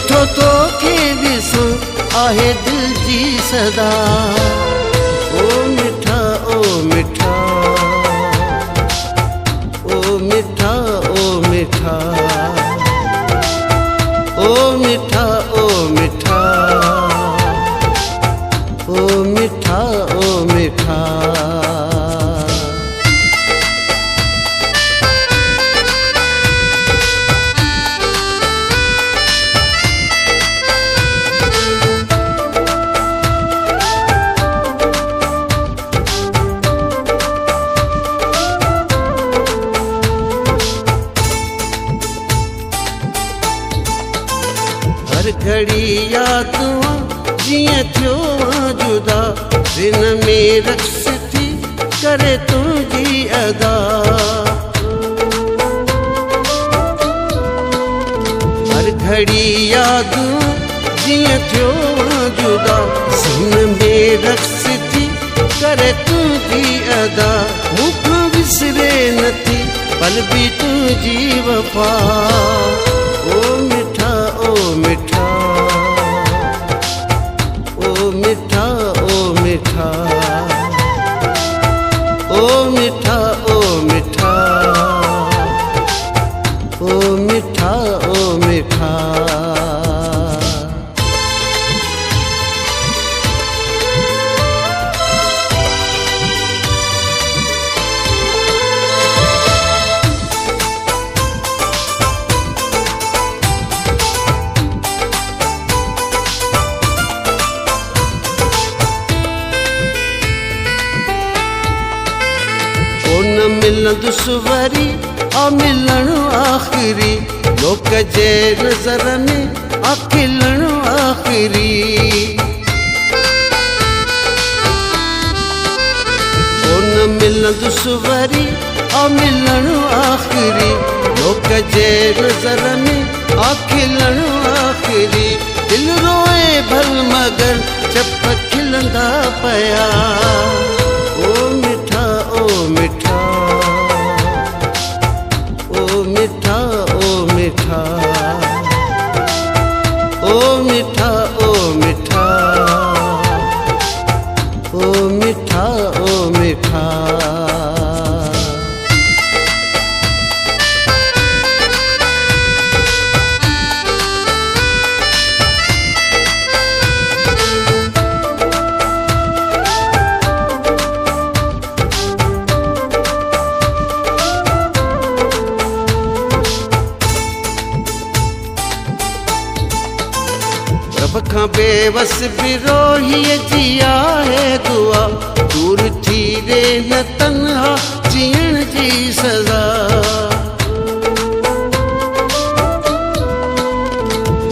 वेठो तो के ॾिसूं आहे दिल जी सदा। ओ मिठा ओ मिठा ओ मिठा ओ मिठा ओ मिठा ओ मिठा ओ मिठा ओ मिठा। हर घड़ी यादूं जियां थियो जुदा, दिन में रक्स थी करे तुझी अदा। हर घड़ी यादूं जियां थियो जुदा, दिन में रक्स थी करे तुझी अदा। मुखां विसरे नथी पल भी तुझी वफा। ओ मिठा ओ मिठा ओ मिठा ओ मिठा ओ मिठा ओ मिठा ओ मिठा ओ मिठा। न मिलंदुस वरी आ मिलण आखिरी, लोक जे नज़र में आ खिलण आखिरी। ओ न मिलंदुस वरी आ मिलण आखिरी, लोक जे नज़र में आ खिलण आखिरी। दिल रोए भल मगर चप खिलंदा पया। ओ मिठा ओ मिठा ओ मिठा ओ मिठा ओ मिठा ओ मिठा ओ मिठा ओ मिठा। रब खां बेवस बिरोहीअ जी आहे दुआ, दूर थी रे न तन्हा जीअण जी सज़ा।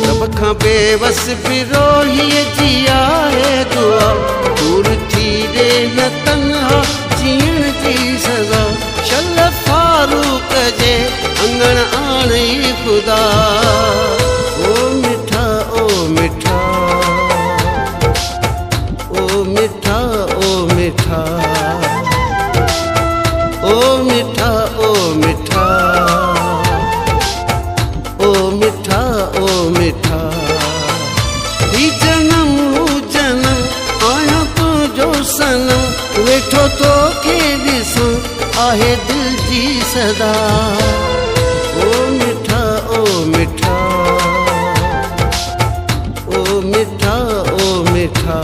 रब खां बेवस बिरोहीअ जी आहे दुआ, दूर थी रे न तन्हा जीअण जी सज़ा। शल फारूक जे अंगण आणई ख़ुदा। ओ मिठा ओ मिठा ओ मिठा ओ मिठा ओ मिठा ओ मिठा ओ मिठा ओ मिठा। ही जन्म हू जन्म आया तुझो सनम, वेठो तो के ॾिसूं आहे दिल जी सदा। ओ मिठा ओ मिठा ओ मिठा ओ मिठा।